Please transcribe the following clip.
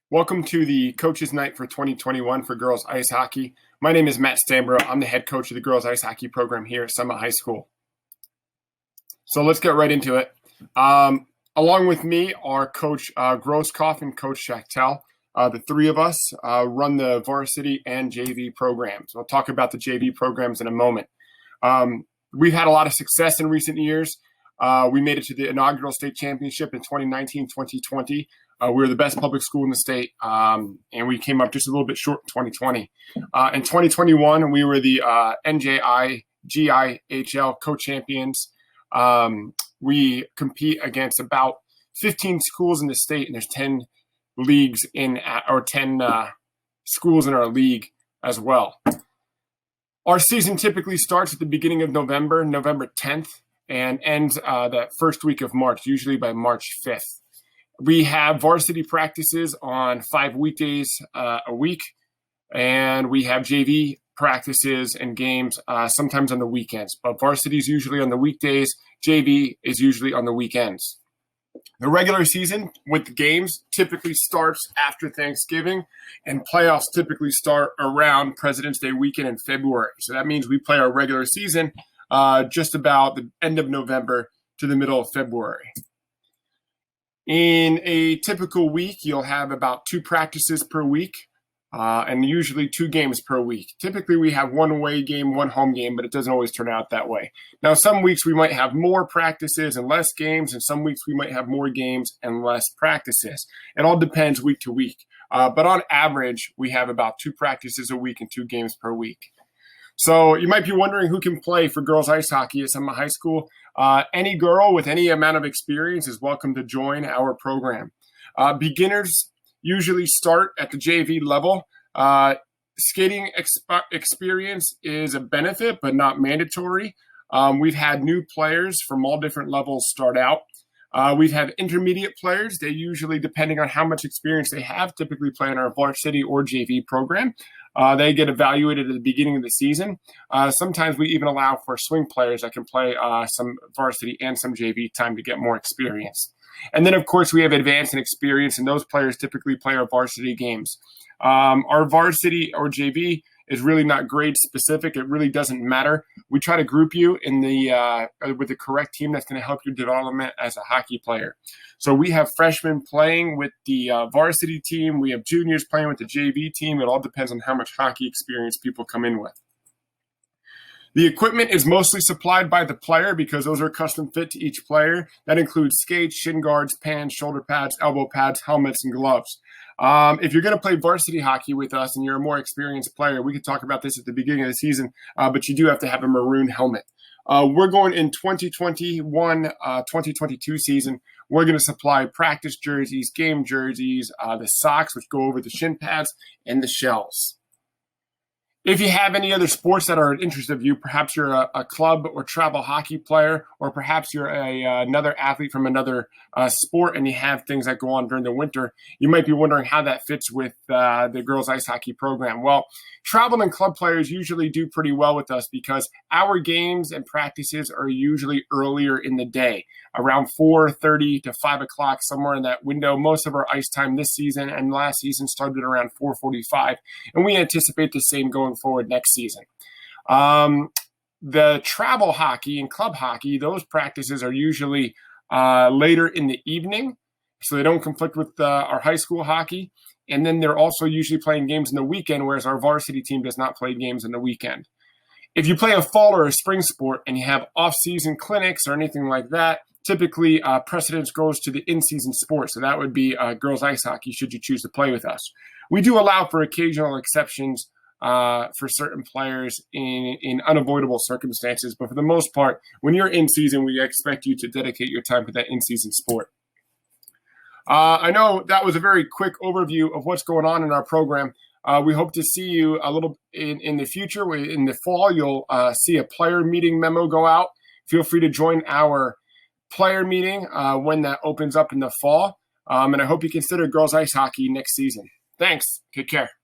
Welcome to the Coaches Night for 2021 for girls ice hockey. My name is Matt Stanbo. I'm the head coach of the girls ice hockey program here at Summit High School. So let's get right into it. Along with me are Coach Grosskopf and Coach Schachtel. The three of us run the varsity and JV programs. We'll talk about the JV programs in a moment. We've had a lot of success in recent years. We made it to the inaugural state championship in 2019-2020. We were the best public school in the state, and we came up just a little bit short in 2020. In 2021, we were the NJI GIHL co-champions. We compete against about 15 schools in the state, and there's 10 leagues or 10 schools in our league as well. Our season typically starts at the beginning of November 10th, and ends that first week of March, usually by March 5th. We have varsity practices on 5 weekdays a week, and we have JV practices and games sometimes on the weekends. But varsity is usually on the weekdays, JV is usually on the weekends. The regular season with the games typically starts after Thanksgiving, and playoffs typically start around President's Day weekend in February. So that means we play our regular season just about the end of November to the middle of February. In a typical week, you'll have about 2 practices per week, and usually 2 games per week. Typically, we have 1 away game, 1 home game, but it doesn't always turn out that way. Now, some weeks we might have more practices and less games, and some weeks we might have more games and less practices. It all depends week to week. But on average, we have about 2 practices a week and 2 games per week. So you might be wondering who can play for girls ice hockey at Summit High School. Any girl with any amount of experience is welcome to join our program. Beginners usually start at the JV level. Skating experience is a benefit, but not mandatory. We've had new players from all different levels start out. We've had intermediate players. They usually, depending on how much experience they have, typically play in our varsity or JV program. They get evaluated at the beginning of the season. Sometimes we even allow for swing players that can play some varsity and some JV time to get more experience. And then, of course, we have advanced and experience, and those players typically play our varsity games. Our varsity or JV is really not grade specific. It really doesn't matter. We try to group you in with the correct team that's going to help your development as a hockey player. So we have freshmen playing with the varsity team. We have juniors playing with the JV team. It all depends on how much hockey experience people come in with. The equipment is mostly supplied by the player because those are custom fit to each player. That includes skates, shin guards, pants, shoulder pads, elbow pads, helmets, and gloves. If you're going to play varsity hockey with us and you're a more experienced player, we could talk about this at the beginning of the season, but you do have to have a maroon helmet. We're going in 2021-2022 season. We're going to supply practice jerseys, game jerseys, the socks, which go over the shin pads, and the shells. If you have any other sports that are of interest of you, perhaps you're a club or travel hockey player, or perhaps you're another athlete from another sport and you have things that go on during the winter, you might be wondering how that fits with the girls ice hockey program. Well, travel and club players usually do pretty well with us because our games and practices are usually earlier in the day, around 4:30 to 5 o'clock, somewhere in that window. Most of our ice time this season and last season started around 4:45, and we anticipate the same going forward next season. The travel hockey and club hockey, those practices are usually later in the evening, so they don't conflict with our high school hockey. And then they're also usually playing games in the weekend, whereas our varsity team does not play games in the weekend. If you play a fall or a spring sport and you have off-season clinics or anything like that, typically precedence goes to the in-season sport. So that would be girls ice hockey should you choose to play with us. We do allow for occasional exceptions for certain players in unavoidable circumstances. But for the most part, when you're in season, we expect you to dedicate your time to that in-season sport. I know that was a very quick overview of what's going on in our program. We hope to see you a little in the future. In the fall, you'll see a player meeting memo go out. Feel free to join our player meeting when that opens up in the fall. And I hope you consider girls ice hockey next season. Thanks. Take care.